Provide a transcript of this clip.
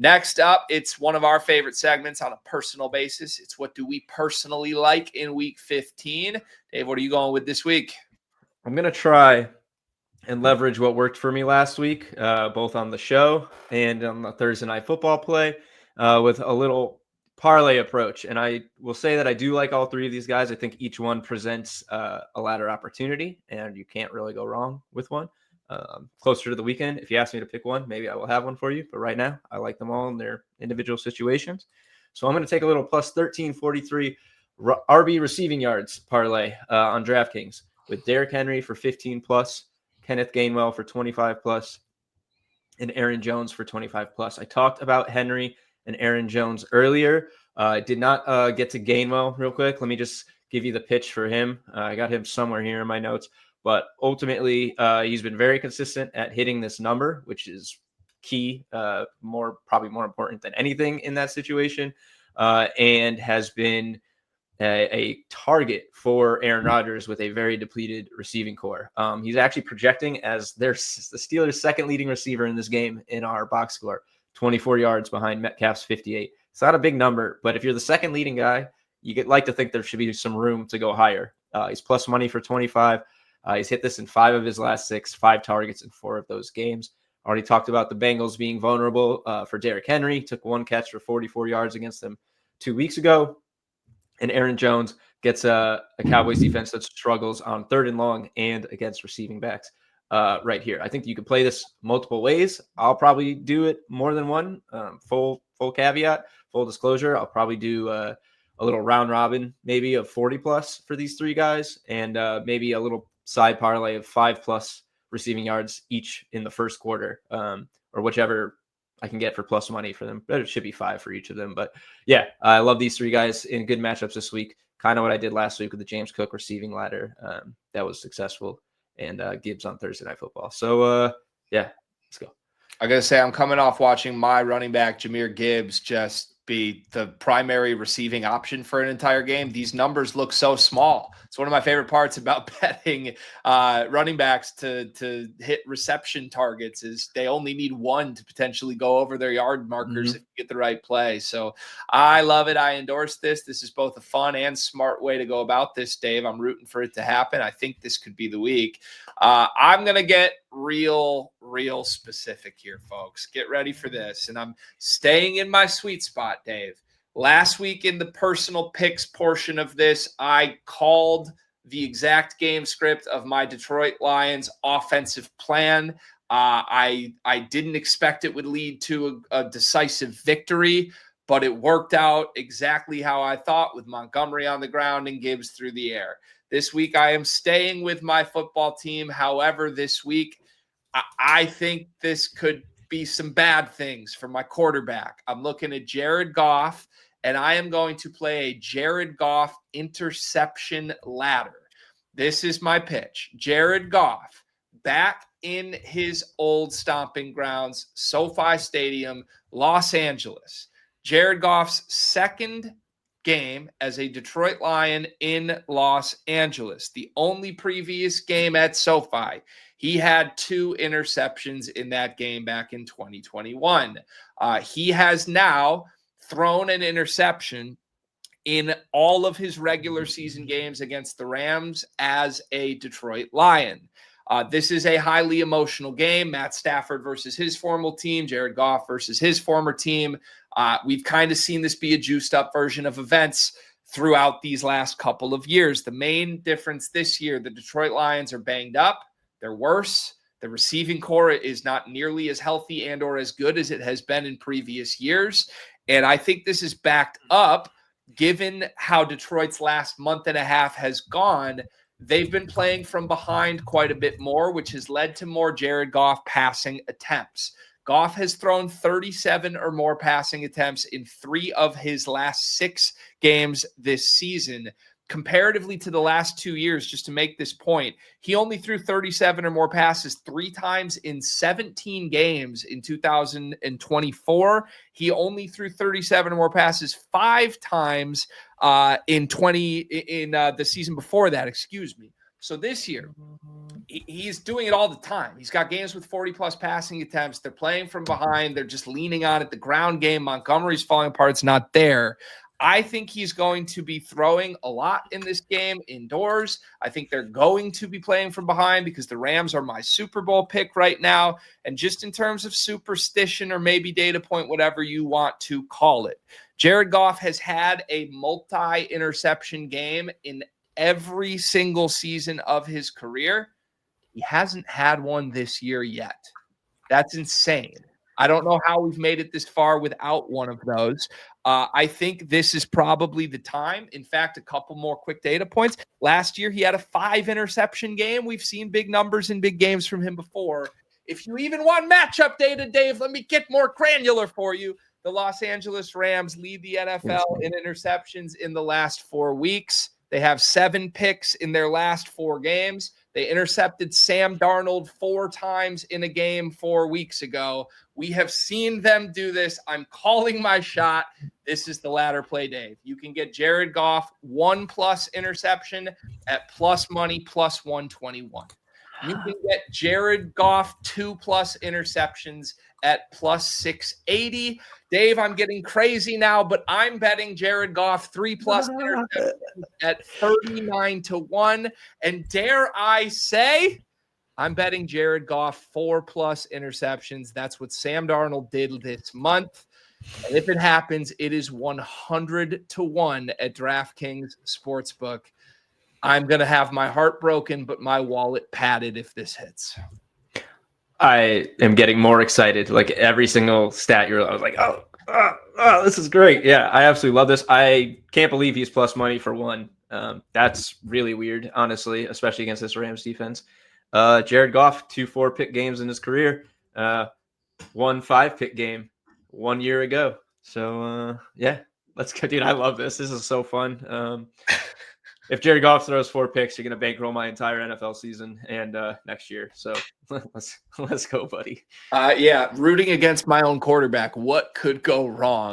Next up, it's one of our favorite segments on a personal basis. It's what do we personally like in week 15? Dave, what are you going with this week? I'm going to try and leverage what worked for me last week, both on the show and on the Thursday Night Football play, with a little parlay approach. And I will say that I do like all three of these guys. I think each one presents a ladder opportunity, and you can't really go wrong with one. Closer to the weekend, if you ask me to pick one, maybe I will have one for you. But right now, I like them all in their individual situations. So I'm going to take a little plus 1343 RB receiving yards parlay on DraftKings with Derrick Henry for 15 plus, Kenneth Gainwell for 25 plus, and Aaron Jones for 25 plus. I talked about Henry and Aaron Jones earlier. I did not get to Gainwell real quick. Let me just give you the pitch for him. I got him somewhere here in my notes. But ultimately, he's been very consistent at hitting this number, which is key, probably more important than anything in that situation, and has been a target for Aaron Rodgers with a very depleted receiving core. He's actually projecting as the Steelers' second leading receiver in this game in our box score, 24 yards behind Metcalf's 58. It's not a big number, but if you're the second leading guy, you like to think there should be some room to go higher. He's plus money for 25. He's hit this in 5 of his last 6, 5 targets in 4 of those games. Already talked about the Bengals being vulnerable for Derrick Henry. Took 1 catch for 44 yards against them 2 weeks ago. And Aaron Jones gets a Cowboys defense that struggles on 3rd and long and against receiving backs right here. I think you could play this multiple ways. I'll probably do it more than one. Full caveat, full disclosure. I'll probably do a little round robin, maybe of 40 plus for these 3 guys, and maybe a little side parlay of 5 plus receiving yards each in the first quarter, or whichever I can get for plus money for them. But it should be 5 for each of them. But yeah, I love these 3 guys in good matchups this week. Kind of what I did last week with the James Cook receiving ladder. That was successful. And Gibbs on Thursday Night Football. So yeah, let's go. I got to say, I'm coming off watching my running back, Jahmyr Gibbs, just be the primary receiving option for an entire game. These numbers look so small. It's one of my favorite parts about betting running backs to hit reception targets is they only need 1 to potentially go over their yard markers if you get the right play. So I love it. I endorse this. This is both a fun and smart way to go about this, Dave. I'm rooting for it to happen. I think this could be the week. I'm going to get real specific here, folks. Get ready for this. And I'm staying in my sweet spot, Dave. Last week in the personal picks portion of this, I called the exact game script of my Detroit Lions offensive plan. I didn't expect it would lead to a decisive victory, but it worked out exactly how I thought with Montgomery on the ground and Gibbs through the air. This week, I am staying with my football team. However, this week, I think this could be some bad things for my quarterback. I'm looking at Jared Goff, and I am going to play a Jared Goff interception ladder. This is my pitch. Jared Goff, back in his old stomping grounds, SoFi Stadium, Los Angeles. Jared Goff's second game as a Detroit Lion in Los Angeles. The only previous game at SoFi, he had 2 interceptions in that game back in 2021. He has now thrown an interception in all of his regular season games against the Rams as a Detroit Lion. This is a highly emotional game. Matt Stafford versus his former team, Jared Goff versus his former team. We've kind of seen this be a juiced up version of events throughout these last couple of years. The main difference this year, the Detroit Lions are banged up. They're worse. The receiving core is not nearly as healthy and or as good as it has been in previous years. And I think this is backed up given how Detroit's last month and a half has gone. They've been playing from behind quite a bit more, which has led to more Jared Goff passing attempts. Goff has thrown 37 or more passing attempts in 3 of his last 6 games this season. Comparatively to the last 2 years, just to make this point, he only threw 37 or more passes 3 times in 17 games in 2024. He only threw 37 or more passes 5 times in the season before that, excuse me. So this year, he's doing it all the time. He's got games with 40-plus passing attempts. They're playing from behind. They're just leaning on it. The ground game, Montgomery's falling apart. It's not there. I think he's going to be throwing a lot in this game indoors. I think they're going to be playing from behind because the Rams are my Super Bowl pick right now. And just in terms of superstition or maybe data point, whatever you want to call it, Jared Goff has had a multi-interception game in every single season of his career. He hasn't had one this year yet. That's insane. I don't know how we've made it this far without one of those. I think this is probably the time. In fact, a couple more quick data points. Last year, he had a 5-interception game. We've seen big numbers in big games from him before. If you even want matchup data, Dave, let me get more granular for you. The Los Angeles Rams lead the NFL in interceptions in the last 4 weeks. They have 7 picks in their last 4 games. They intercepted Sam Darnold 4 times in a game 4 weeks ago. We have seen them do this. I'm calling my shot. This is the ladder play, Dave. You can get Jared Goff 1+ interception at plus money, plus 121. You can get Jared Goff 2+ interceptions at plus 680. Dave, I'm getting crazy now, but I'm betting Jared Goff 3+ interceptions at 39-1. And dare I say, I'm betting Jared Goff 4+ interceptions. That's what Sam Darnold did this month. And if it happens, it is 100-1 at DraftKings Sportsbook. I'm going to have my heart broken, but my wallet padded if this hits. I am getting more excited. Like every single stat I was like, oh, this is great. Yeah, I absolutely love this. I can't believe he's plus money for 1. That's really weird, honestly, especially against this Rams defense. Jared Goff, 2 4-pick games in his career. 1 5-pick game 1 year ago. So, yeah, let's go, dude. I love this. This is so fun. If Jared Goff throws 4 picks, you're going to bankroll my entire NFL season and next year. So let's go, buddy. Yeah, rooting against my own quarterback. What could go wrong?